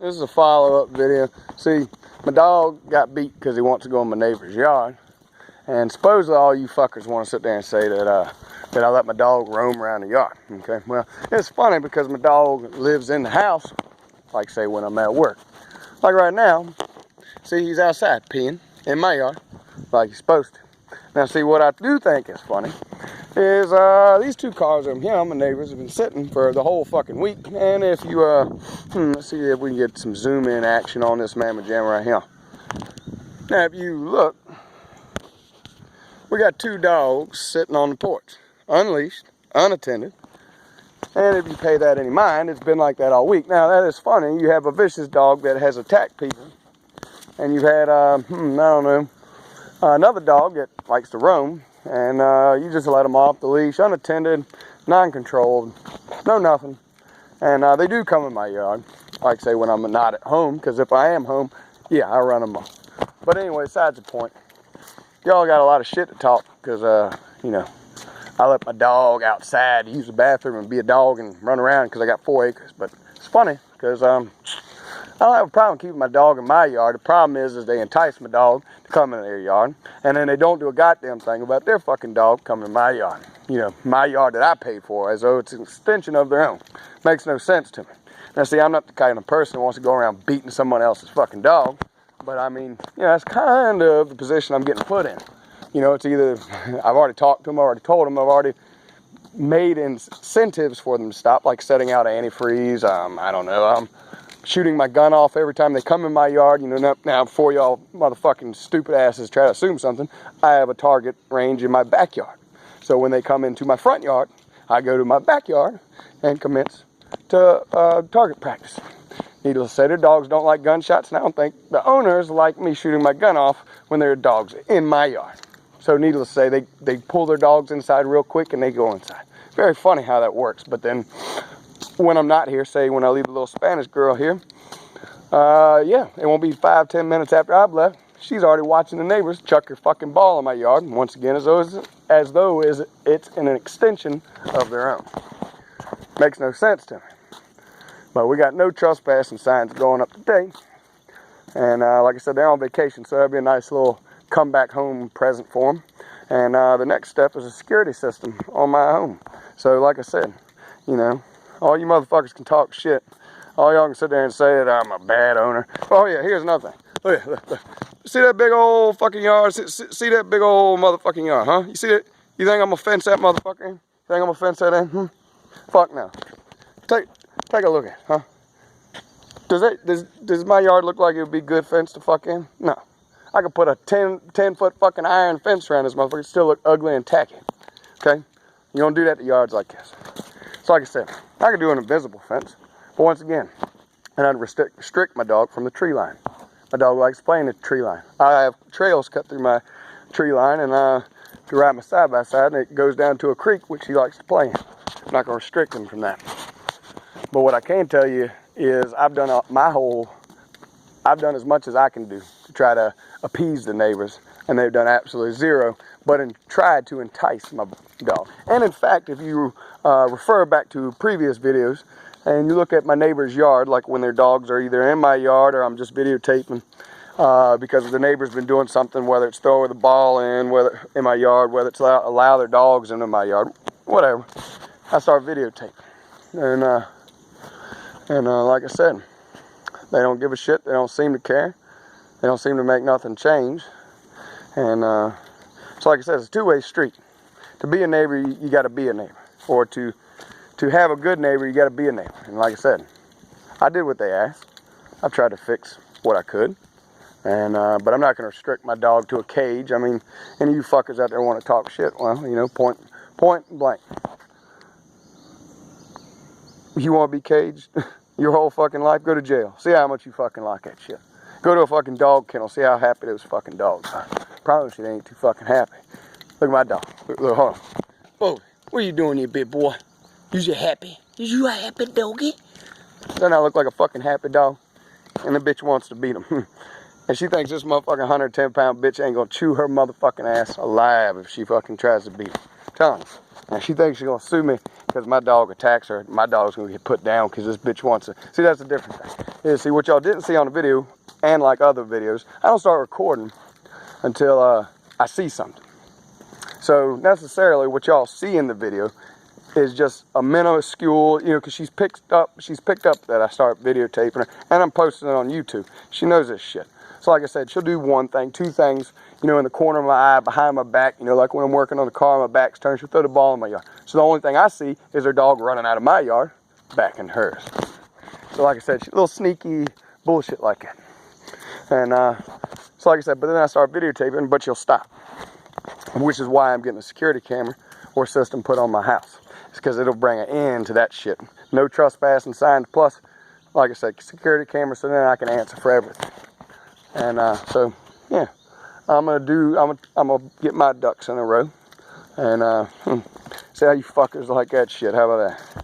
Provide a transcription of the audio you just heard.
This is a follow-up video. See, my dog got beat because he wants to go in my neighbor's yard. And supposedly all you fuckers want to sit there and say that I let my dog roam around the yard. Okay, well, it's funny because my dog lives in the house, like say when I'm at work. Like right now, see, he's outside peeing in my yard like he's supposed to. Now see, what I do think is funny is these two cars over here, my neighbors, have been sitting for the whole fucking week. And if you, let's see if we can get some zoom in action on this mamma jamma right here. Now if you look, we got two dogs sitting on the porch, unleashed, unattended. And if you pay that any mind, it's been like that all week. Now that is funny, you have a vicious dog that has attacked people. And you've had, I don't know, another dog that likes to roam. And you just let them off the leash, unattended, non-controlled, no nothing. And they do come in my yard, like say when I'm not at home, because if I am home, yeah, I run them off. But anyway, besides the point, y'all got a lot of shit to talk, because, you know, I let my dog outside to use the bathroom and be a dog and run around because I got 4 acres. But it's funny, because I don't have a problem keeping my dog in my yard. The problem is they entice my dog to come in their yard, and then they don't do a goddamn thing about their fucking dog coming in my yard. You know, my yard that I paid for, as though it's an extension of their own. Makes no sense to me. Now see, I'm not the kind of person who wants to go around beating someone else's fucking dog, but I mean, you know, that's kind of the position I'm getting put in. You know, it's either, I've already talked to them, I've already told them, I've already made incentives for them to stop, like setting out antifreeze, I don't know, shooting my gun off every time they come in my yard. You know, now before y'all motherfucking stupid asses try to assume something, I have a target range in my backyard. So when they come into my front yard, I go to my backyard and commence to target practice. Needless to say, their dogs don't like gunshots, and I don't think the owners like me shooting my gun off when there are dogs in my yard. So needless to say, they pull their dogs inside real quick and they go inside. Very funny how that works. But then when I'm not here, say when I leave a little Spanish girl here, yeah, it won't be 5-10 minutes after I've left, she's already watching the neighbors chuck her fucking ball in my yard. And once again, as though it's an extension of their own. Makes no sense to me. But we got no trespassing signs going up today. And like I said, they're on vacation, so that'll be a nice little come back home present for them. And the next step is a security system on my home. So like I said, you know, all you motherfuckers can talk shit. All y'all can sit there and say that I'm a bad owner. Oh yeah, here's another thing. Look. See that big old fucking yard? See that big old motherfucking yard, huh? You see that? You think I'm gonna fence that motherfucker in? You think I'm gonna fence that in? Fuck no. Take a look at it, huh? Does my yard look like it would be good fence to fuck in? No. I could put a 10 foot fucking iron fence around this motherfucker, still look ugly and tacky. Okay? You don't do that to yards like this. So like I said, I could do an invisible fence, but once again, and I'd restrict my dog from the tree line. My dog likes playing the tree line. I have trails cut through my tree line, and to ride my side by side, and it goes down to a creek which he likes to play in. I'm not gonna restrict him from that. But what I can tell you is I've done as much as I can do to try to appease the neighbors, and they've done absolutely zero, but tried to entice my dog. And in fact, if you refer back to previous videos, and you look at my neighbor's yard, like when their dogs are either in my yard or I'm just videotaping, because the neighbor's been doing something, whether it's throw the ball in, whether in my yard, whether it's allow their dogs into my yard, whatever, I start videotaping. And like I said, they don't give a shit. They don't seem to care. They don't seem to make nothing change. And so like I said, it's a two-way street. To be a neighbor, you got to be a neighbor. Or to have a good neighbor, you got to be a neighbor. And like I said, I did what they asked. I tried to fix what I could. And but I'm not going to restrict my dog to a cage. I mean, any of you fuckers out there want to talk shit, well, you know, point blank. You want to be caged your whole fucking life? Go to jail. See how much you fucking like that shit. Go to a fucking dog kennel. See how happy those fucking dogs are. Promise you they ain't too fucking happy. Look at my dog. Look, hold on. Whoa, what are you doing, you big boy? You happy? Is you a happy doggy? Doesn't I look like a fucking happy dog? And the bitch wants to beat him. And she thinks this motherfucking 110-pound bitch ain't gonna chew her motherfucking ass alive if she fucking tries to beat him. Tell him. And she thinks she's gonna sue me because my dog attacks her, my dog's gonna get put down because this bitch wants to. See, that's a different thing. Yeah, see, what y'all didn't see on the video, and like other videos, I don't start recording until I see something. So necessarily what y'all see in the video is just a minuscule, you know, because she's picked up that I start videotaping her, and I'm posting it on YouTube. She knows this shit. So like I said, she'll do one thing, two things, you know, in the corner of my eye, behind my back, you know, like when I'm working on the car, my back's turned, she'll throw the ball in my yard. So the only thing I see is her dog running out of my yard, back in hers. So like I said, she's a little sneaky bullshit like that. And so like I said, but then I start videotaping, but she'll stop. Which is why I'm getting a security camera or system put on my house. It's because it'll bring an end to that shit. No trespassing signs, plus, like I said, security camera, so then I can answer for everything. And so, yeah, I'm gonna get my ducks in a row, and see how you fuckers like that shit. How about that?